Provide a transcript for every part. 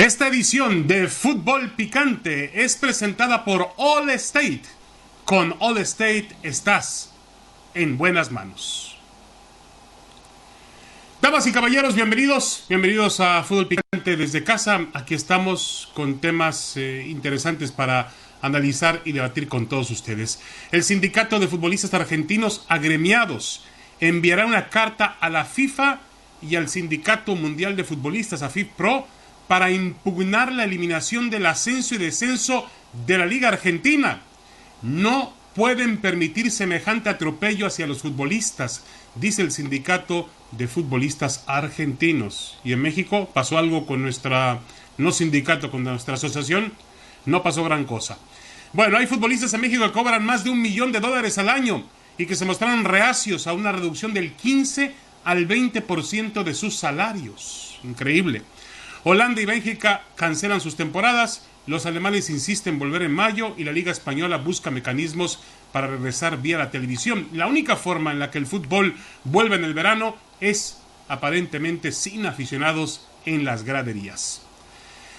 Esta edición de Fútbol Picante es presentada por Allstate. Con Allstate estás en buenas manos. Damas y caballeros, bienvenidos a Fútbol Picante desde casa. Aquí estamos con temas interesantes para analizar y debatir con todos ustedes. El Sindicato de Futbolistas Argentinos Agremiados enviará una carta a la FIFA y al Sindicato Mundial de Futbolistas, a FIFPro, para impugnar la eliminación del ascenso y descenso de la Liga Argentina. No pueden permitir semejante atropello hacia los futbolistas, dice el Sindicato de Futbolistas Argentinos. Y en México pasó algo con nuestra, no sindicato, con nuestra asociación, no pasó gran cosa. Bueno, hay futbolistas en México que cobran más de $1 millón al año y que se mostraron reacios a una reducción del 15 al 20% de sus salarios. Increíble. Holanda y Bélgica cancelan sus temporadas, los alemanes insisten en volver en mayo y la Liga Española busca mecanismos para regresar vía la televisión. La única forma en la que el fútbol vuelve en el verano es aparentemente sin aficionados en las graderías.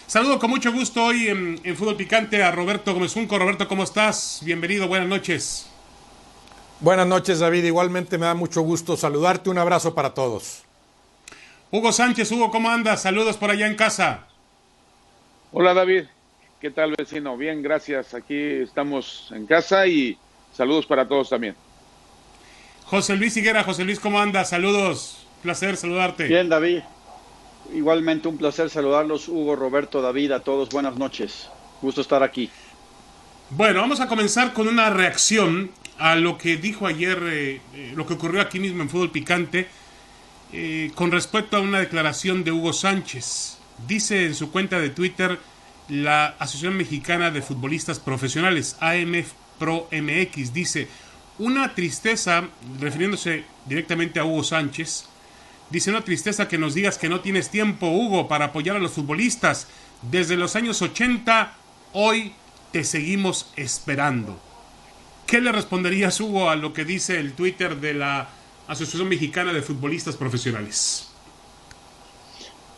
Saludo con mucho gusto hoy en Fútbol Picante a Roberto Gómez Junco. Roberto, ¿cómo estás? Bienvenido, buenas noches. Buenas noches, David. Igualmente me da mucho gusto saludarte. Un abrazo para todos. Hugo Sánchez. Hugo, ¿cómo andas? Saludos por allá en casa. Hola, David. ¿Qué tal, vecino? Bien, gracias. Aquí estamos en casa y saludos para todos también. José Luis Higuera. José Luis, ¿cómo andas? Saludos. Placer saludarte. Bien, David. Igualmente un placer saludarlos, Hugo, Roberto, David, a todos. Buenas noches. Gusto estar aquí. Bueno, vamos a comenzar con una reacción a lo que dijo ayer, lo que ocurrió aquí mismo en Fútbol Picante, con respecto a una declaración de Hugo Sánchez. Dice en su cuenta de Twitter la Asociación Mexicana de Futbolistas Profesionales, AMFPro MX, dice: una tristeza, refiriéndose directamente a Hugo Sánchez, dice: una tristeza que nos digas que no tienes tiempo, Hugo, para apoyar a los futbolistas. Desde los años 80, hoy te seguimos esperando. ¿Qué le responderías, Hugo, a lo que dice el Twitter de la Asociación Mexicana de Futbolistas Profesionales?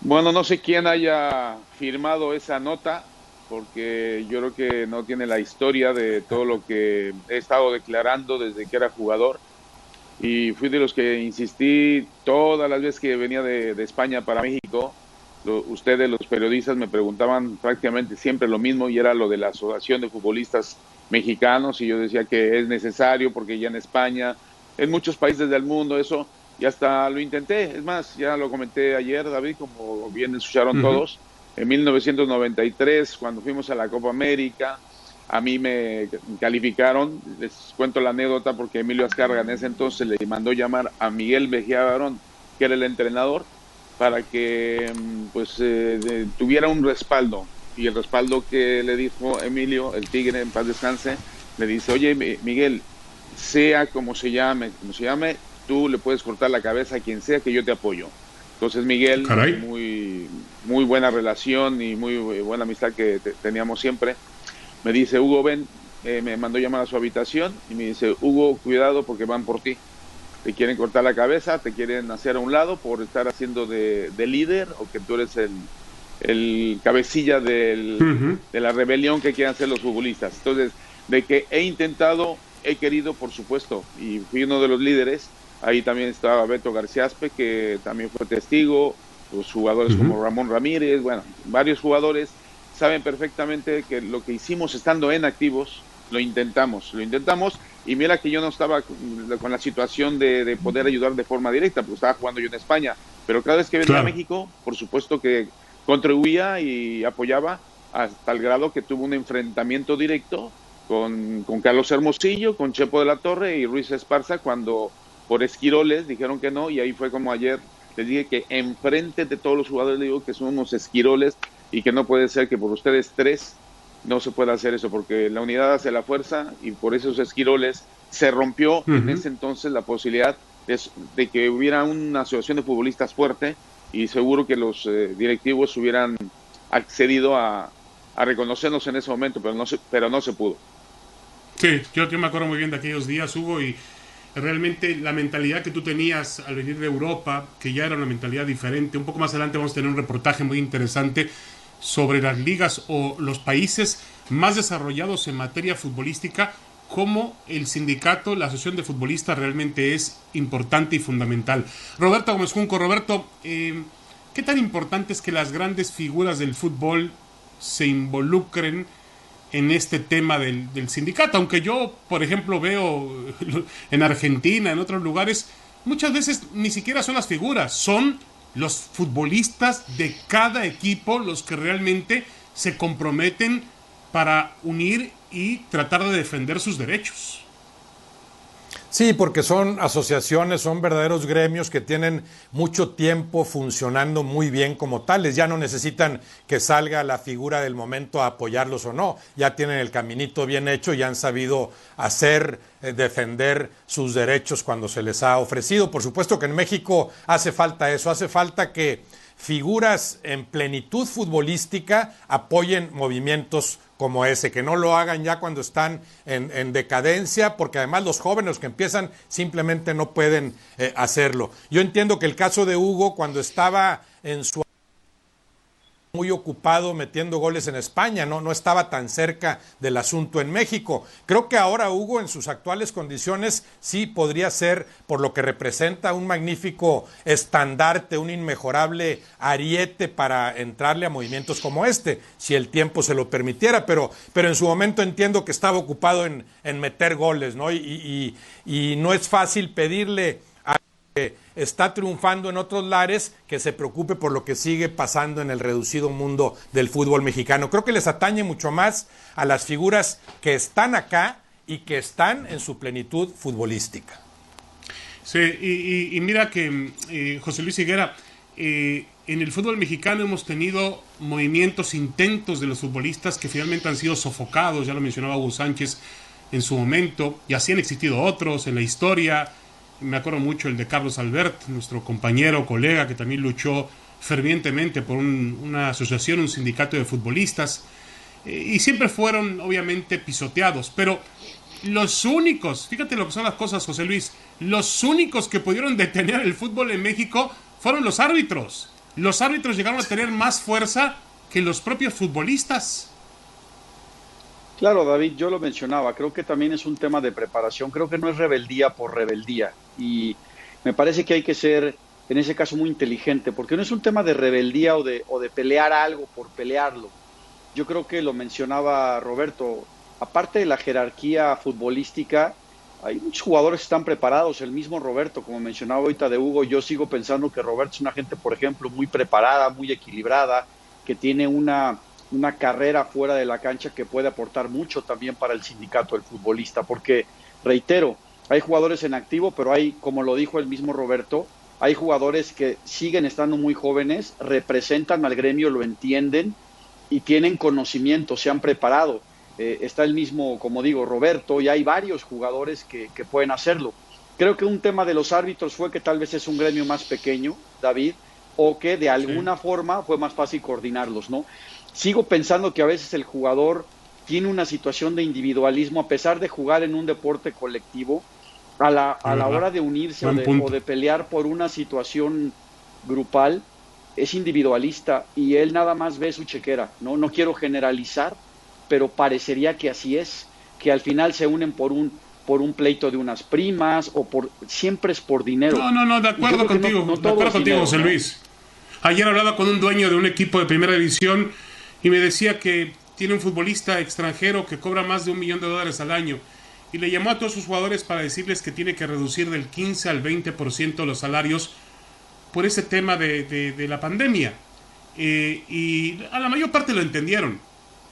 Bueno, no sé quién haya firmado esa nota, porque yo creo que no tiene la historia de todo lo que he estado declarando desde que era jugador. Y fui de los que insistí todas las veces que venía de España para México. Ustedes, los periodistas, me preguntaban prácticamente siempre lo mismo, y era lo de la Asociación de Futbolistas Mexicanos, y yo decía que es necesario porque ya en España, en muchos países del mundo, eso, y hasta lo intenté. Es más, ya lo comenté ayer, David, como bien escucharon todos, en 1993, cuando fuimos a la Copa América, a mí me calificaron. Les cuento la anécdota porque Emilio Azcárraga en ese entonces le mandó llamar a Miguel Mejía Barón, que era el entrenador, para que tuviera un respaldo. Y el respaldo que le dijo Emilio, el Tigre, en paz descanse, le dice: oye, Miguel, sea como se llame, tú le puedes cortar la cabeza a quien sea, que yo te apoyo. Entonces Miguel, muy buena relación y muy buena amistad que teníamos siempre, me dice: Hugo, ven, me mandó llamar a su habitación y me dice: Hugo, cuidado porque van por ti. Te quieren cortar la cabeza, te quieren hacer a un lado por estar haciendo de líder, o que tú eres el cabecilla de la rebelión que quieren hacer los futbolistas. Entonces, de que he querido, por supuesto, y fui uno de los líderes. Ahí también estaba Beto Garciaspe, que también fue testigo, los jugadores como Ramón Ramírez, bueno, varios jugadores saben perfectamente que lo que hicimos estando en activos, lo intentamos, y mira que yo no estaba con la situación de poder ayudar de forma directa, porque estaba jugando yo en España, pero cada vez que venía a México, por supuesto que contribuía y apoyaba, hasta el grado que tuvo un enfrentamiento directo con Carlos Hermosillo, con Chepo de la Torre y Ruiz Esparza, cuando por esquiroles dijeron que no, y ahí fue como ayer les dije que enfrente de todos los jugadores le digo que son unos esquiroles y que no puede ser que por ustedes tres no se pueda hacer eso, porque la unidad hace la fuerza, y por esos esquiroles se rompió en ese entonces la posibilidad de que hubiera una asociación de futbolistas fuerte, y seguro que los directivos hubieran accedido a reconocernos en ese momento, pero no se pudo. Sí, yo me acuerdo muy bien de aquellos días, Hugo, y realmente la mentalidad que tú tenías al venir de Europa, que ya era una mentalidad diferente. Un poco más adelante vamos a tener un reportaje muy interesante sobre las ligas o los países más desarrollados en materia futbolística, cómo el sindicato, la asociación de futbolistas realmente es importante y fundamental. Roberto Gómez Junco, Roberto, ¿qué tan importante es que las grandes figuras del fútbol se involucren en este tema del sindicato? Aunque yo, por ejemplo, veo en Argentina, en otros lugares, muchas veces ni siquiera son las figuras, son los futbolistas de cada equipo los que realmente se comprometen para unir y tratar de defender sus derechos. Sí, porque son asociaciones, son verdaderos gremios que tienen mucho tiempo funcionando muy bien como tales. Ya no necesitan que salga la figura del momento a apoyarlos o no. Ya tienen el caminito bien hecho y han sabido hacer, defender sus derechos cuando se les ha ofrecido. Por supuesto que en México hace falta eso, hace falta que figuras en plenitud futbolística apoyen movimientos como ese, que no lo hagan ya cuando están en decadencia, porque además los jóvenes que empiezan simplemente no pueden hacerlo. Yo entiendo que el caso de Hugo, cuando estaba en su muy ocupado metiendo goles en España, no estaba tan cerca del asunto en México. Creo que ahora Hugo en sus actuales condiciones sí podría ser, por lo que representa, un magnífico estandarte, un inmejorable ariete para entrarle a movimientos como este, si el tiempo se lo permitiera, pero en su momento entiendo que estaba ocupado en meter goles, ¿no? Y no es fácil pedirle a está triunfando en otros lares, que se preocupe por lo que sigue pasando en el reducido mundo del fútbol mexicano. Creo que les atañe mucho más a las figuras que están acá y que están en su plenitud futbolística. Sí, y mira que José Luis Higuera, en el fútbol mexicano hemos tenido movimientos, intentos de los futbolistas que finalmente han sido sofocados, ya lo mencionaba Hugo Sánchez en su momento, y así han existido otros en la historia. Me acuerdo mucho el de Carlos Albert, nuestro compañero, colega, que también luchó fervientemente por una asociación, un sindicato de futbolistas, y siempre fueron obviamente pisoteados, pero los únicos, fíjate lo que son las cosas, José Luis, los únicos que pudieron detener el fútbol en México fueron los árbitros. Los árbitros llegaron a tener más fuerza que los propios futbolistas. Claro, David, yo lo mencionaba, creo que también es un tema de preparación, creo que no es rebeldía por rebeldía y me parece que hay que ser, en ese caso, muy inteligente, porque no es un tema de rebeldía o de pelear algo por pelearlo. Yo creo que lo mencionaba Roberto, aparte de la jerarquía futbolística, hay muchos jugadores que están preparados, el mismo Roberto, como mencionaba ahorita de Hugo, yo sigo pensando que Roberto es una gente, por ejemplo, muy preparada, muy equilibrada, que tiene una carrera fuera de la cancha que puede aportar mucho también para el sindicato del futbolista, porque, reitero, hay jugadores en activo, pero hay, como lo dijo el mismo Roberto, hay jugadores que siguen estando muy jóvenes, representan al gremio, lo entienden y tienen conocimiento, se han preparado. Está el mismo, como digo, Roberto, y hay varios jugadores que pueden hacerlo. Creo que un tema de los árbitros fue que tal vez es un gremio más pequeño, David, o que de alguna forma fue más fácil coordinarlos, ¿no? Sigo pensando que a veces el jugador tiene una situación de individualismo, a pesar de jugar en un deporte colectivo, a la hora de unirse o de pelear por una situación grupal, es individualista y él nada más ve su chequera, ¿no? No quiero generalizar, pero parecería que así es, que al final se unen por un pleito de unas primas o siempre es por dinero. No, de acuerdo contigo, de acuerdo contigo, José Luis. Ayer hablaba con un dueño de un equipo de primera división y me decía que tiene un futbolista extranjero que cobra más de $1 millón al año y le llamó a todos sus jugadores para decirles que tiene que reducir del 15 al 20% los salarios por ese tema de la pandemia. Y a la mayor parte lo entendieron.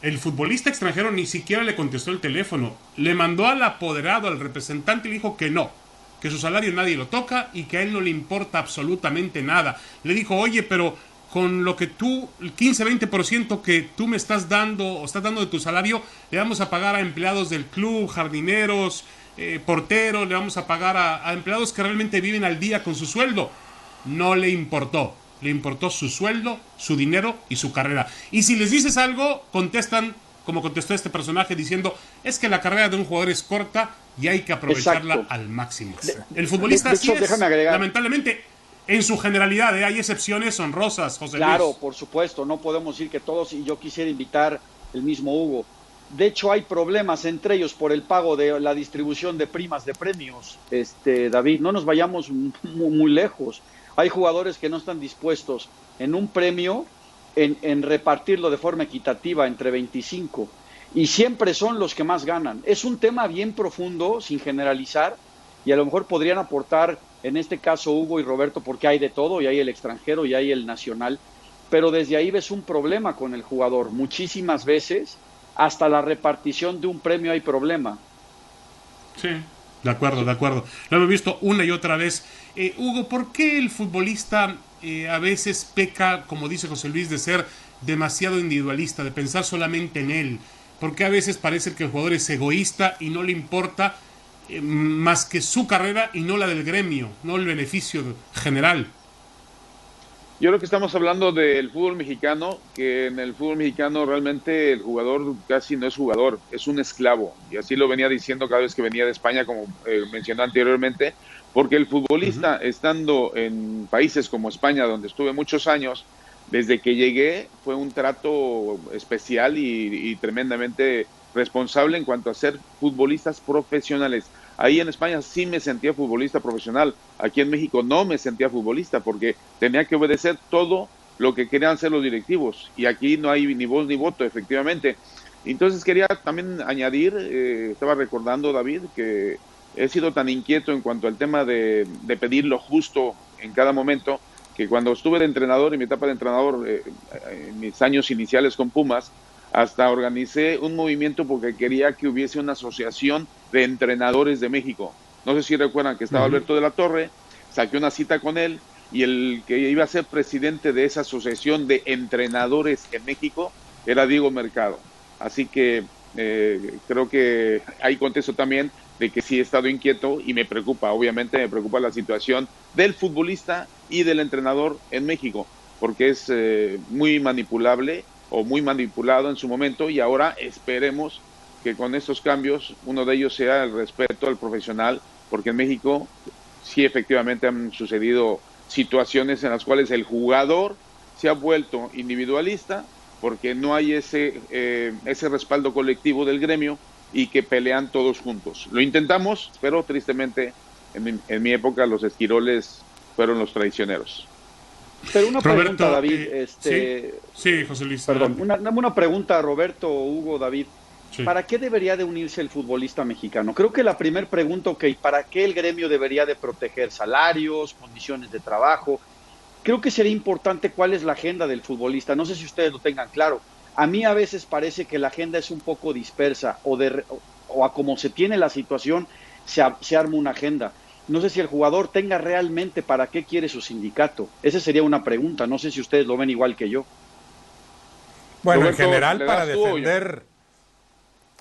El futbolista extranjero ni siquiera le contestó el teléfono, le mandó al apoderado, al representante y le dijo que no, que su salario nadie lo toca y que a él no le importa absolutamente nada. Le dijo, oye, pero con lo que tú, el 15-20% que tú me estás dando o estás dando de tu salario, le vamos a pagar a empleados del club, jardineros, porteros, le vamos a pagar a empleados que realmente viven al día con su sueldo. No le importó. Le importó su sueldo, su dinero y su carrera. Y si les dices algo, contestan como contestó este personaje diciendo, es que la carrera de un jugador es corta y hay que aprovecharla al máximo. El futbolista así es, lamentablemente. En su generalidad, hay excepciones honrosas, José Claro, Luis. por supuesto, no podemos decir que todos, y yo quisiera invitar el mismo Hugo. De hecho, hay problemas entre ellos por el pago de la distribución de primas de premios. David, no nos vayamos muy lejos. Hay jugadores que no están dispuestos en un premio en repartirlo de forma equitativa entre 25 y siempre son los que más ganan. Es un tema bien profundo, sin generalizar, y a lo mejor podrían aportar, en este caso Hugo y Roberto, porque hay de todo, y hay el extranjero y hay el nacional, pero desde ahí ves un problema con el jugador. Muchísimas veces, hasta la repartición de un premio hay problema. Sí, de acuerdo, de acuerdo. Lo hemos visto una y otra vez. Hugo, ¿por qué el futbolista a veces peca, como dice José Luis, de ser demasiado individualista, de pensar solamente en él? ¿Por qué a veces parece que el jugador es egoísta y no le importa más que su carrera y no la del gremio, no el beneficio general? Yo creo que estamos hablando del fútbol mexicano, que en el fútbol mexicano realmente el jugador casi no es jugador, es un esclavo. Y así lo venía diciendo cada vez que venía de España, como mencioné anteriormente, porque el futbolista, estando en países como España, donde estuve muchos años, desde que llegué fue un trato especial y tremendamente responsable en cuanto a ser futbolistas profesionales. Ahí en España sí me sentía futbolista profesional. Aquí en México no me sentía futbolista porque tenía que obedecer todo lo que querían hacer los directivos. Y aquí no hay ni voz ni voto, efectivamente. Entonces quería también añadir, estaba recordando, David, que he sido tan inquieto en cuanto al tema de pedir lo justo en cada momento, que cuando estuve de entrenador, en mi etapa de entrenador, en mis años iniciales con Pumas, hasta organicé un movimiento porque quería que hubiese una asociación de entrenadores de México. No sé si recuerdan que estaba Alberto de la Torre, saqué una cita con él y el que iba a ser presidente de esa asociación de entrenadores en México era Diego Mercado. Así que creo que hay contexto también de que sí he estado inquieto y me preocupa, obviamente me preocupa la situación del futbolista y del entrenador en México, porque es muy manipulable o muy manipulado en su momento y ahora esperemos que con estos cambios uno de ellos sea el respeto al profesional, porque en México sí efectivamente han sucedido situaciones en las cuales el jugador se ha vuelto individualista porque no hay ese respaldo colectivo del gremio y que pelean todos juntos. Lo intentamos, pero tristemente en mi época los esquiroles fueron los traicioneros. Pero una Roberto, pregunta, David. sí, José Luis. Perdón, una pregunta, Roberto, Hugo, David. Sí. ¿Para qué debería de unirse el futbolista mexicano? Creo que la primera pregunta, ¿para qué el gremio debería de proteger salarios, condiciones de trabajo? Creo que sería importante cuál es la agenda del futbolista. No sé si ustedes lo tengan claro. A mí a veces parece que la agenda es un poco dispersa o a como se tiene la situación se arma una agenda. No sé si el jugador tenga realmente para qué quiere su sindicato. Esa sería una pregunta. No sé si ustedes lo ven igual que yo. Bueno, Roberto,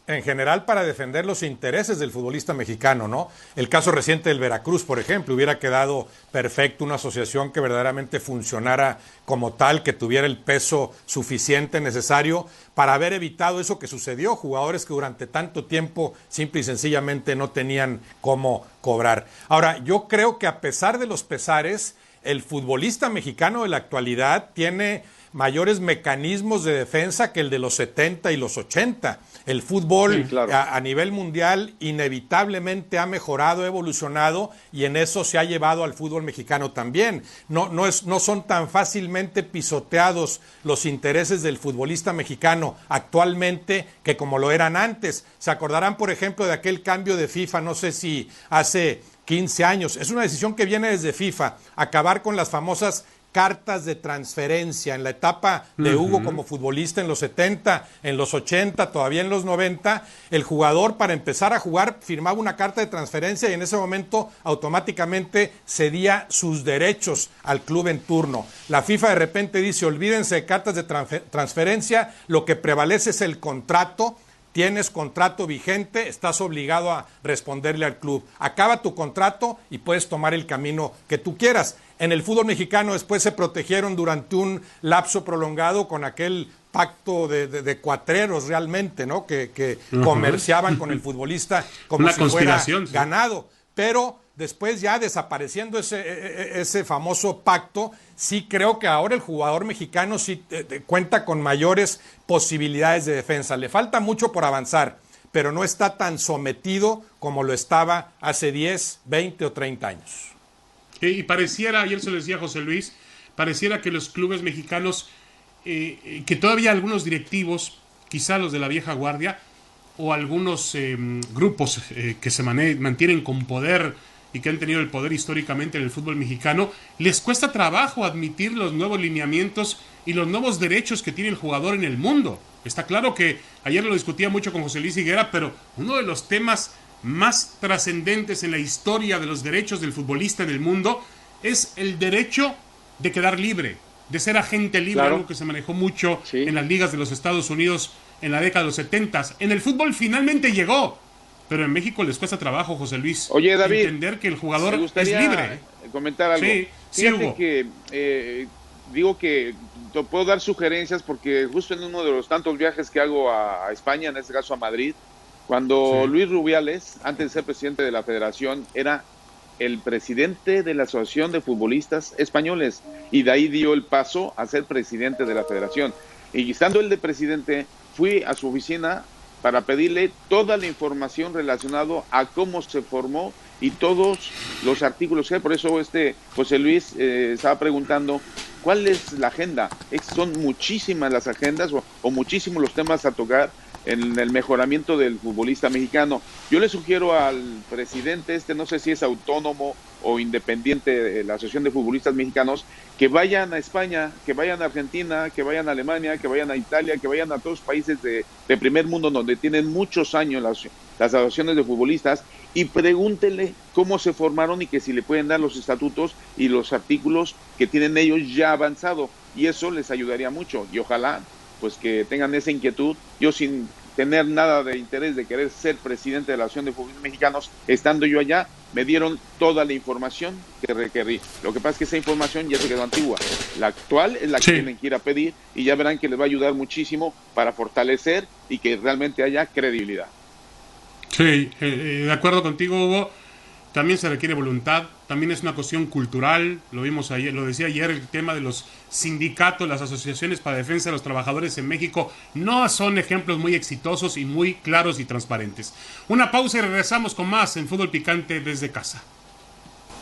en general para defender los intereses del futbolista mexicano, ¿no? El caso reciente del Veracruz, por ejemplo, hubiera quedado perfecto una asociación que verdaderamente funcionara como tal, que tuviera el peso suficiente necesario para haber evitado eso que sucedió, jugadores que durante tanto tiempo simple y sencillamente no tenían cómo cobrar. Ahora, yo creo que a pesar de los pesares, el futbolista mexicano de la actualidad tiene mayores mecanismos de defensa que el de los 70 y los 80. El fútbol, sí, claro, a nivel mundial inevitablemente ha mejorado, ha evolucionado y en eso se ha llevado al fútbol mexicano también. No son tan fácilmente pisoteados los intereses del futbolista mexicano actualmente que como lo eran antes. Se acordarán, por ejemplo, de aquel cambio de FIFA, no sé si hace 15 años. Es una decisión que viene desde FIFA, acabar con las famosas cartas de transferencia en la etapa de Hugo como futbolista en los 70, en los 80, todavía en los 90, el jugador para empezar a jugar firmaba una carta de transferencia y en ese momento automáticamente cedía sus derechos al club en turno. La FIFA de repente dice, olvídense de cartas de transferencia, lo que prevalece es el contrato. Tienes contrato vigente, estás obligado a responderle al club. Acaba tu contrato y puedes tomar el camino que tú quieras. En el fútbol mexicano después se protegieron durante un lapso prolongado con aquel pacto de cuatreros realmente, ¿no? Que comerciaban con el futbolista como si fuera ganado. Pero después ya desapareciendo ese famoso pacto, sí creo que ahora el jugador mexicano sí cuenta con mayores posibilidades de defensa. Le falta mucho por avanzar, pero no está tan sometido como lo estaba hace 10, 20 o 30 años. Y pareciera, ayer se lo decía José Luis, pareciera que los clubes mexicanos, que todavía algunos directivos, quizá los de la vieja guardia, o algunos grupos que se mantienen con poder y que han tenido el poder históricamente en el fútbol mexicano, les cuesta trabajo admitir los nuevos lineamientos y los nuevos derechos que tiene el jugador en el mundo. Está claro que ayer lo discutía mucho con José Luis Higuera, pero uno de los temas más trascendentes en la historia de los derechos del futbolista en el mundo es el derecho de quedar libre, de ser agente libre, claro. Algo que se manejó mucho en las ligas de los Estados Unidos en la década de los 70. En el fútbol finalmente llegó, pero en México les cuesta trabajo, José Luis, Oye, David, entender que el jugador es libre. Comentar algo. Sí, Hugo. Que digo que te puedo dar sugerencias porque justo en uno de los tantos viajes que hago a España, en este caso a Madrid, cuando Luis Rubiales, antes de ser presidente de la federación, era el presidente de la Asociación de Futbolistas Españoles y de ahí dio el paso a ser presidente de la federación. Y estando él de presidente, fui a su oficina para pedirle toda la información relacionada a cómo se formó y todos los artículos que hay. Por eso José Luis estaba preguntando cuál es la agenda. Son muchísimas las agendas o muchísimos los temas a tocar en el mejoramiento del futbolista mexicano. Yo le sugiero al presidente, no sé si es autónomo o independiente de la Asociación de Futbolistas Mexicanos, que vayan a España, que vayan a Argentina, que vayan a Alemania, que vayan a Italia, que vayan a todos los países de primer mundo donde tienen muchos años las asociaciones de futbolistas y pregúntenle cómo se formaron y que si le pueden dar los estatutos y los artículos que tienen ellos ya avanzado, y eso les ayudaría mucho y ojalá pues que tengan esa inquietud. Yo sin tener nada de interés de querer ser presidente de la Asociación de Futbolistas Mexicanos, estando yo allá, me dieron toda la información que requerí. Lo que pasa es que esa información ya se quedó antigua. La actual es la que tienen que ir a pedir y ya verán que les va a ayudar muchísimo para fortalecer y que realmente haya credibilidad. Sí, de acuerdo contigo, Hugo. También se requiere voluntad, también es una cuestión cultural, lo vimos ayer, lo decía ayer, el tema de los sindicatos, las asociaciones para defensa de los trabajadores en México no son ejemplos muy exitosos y muy claros y transparentes. Una pausa y regresamos con más en Fútbol Picante desde casa.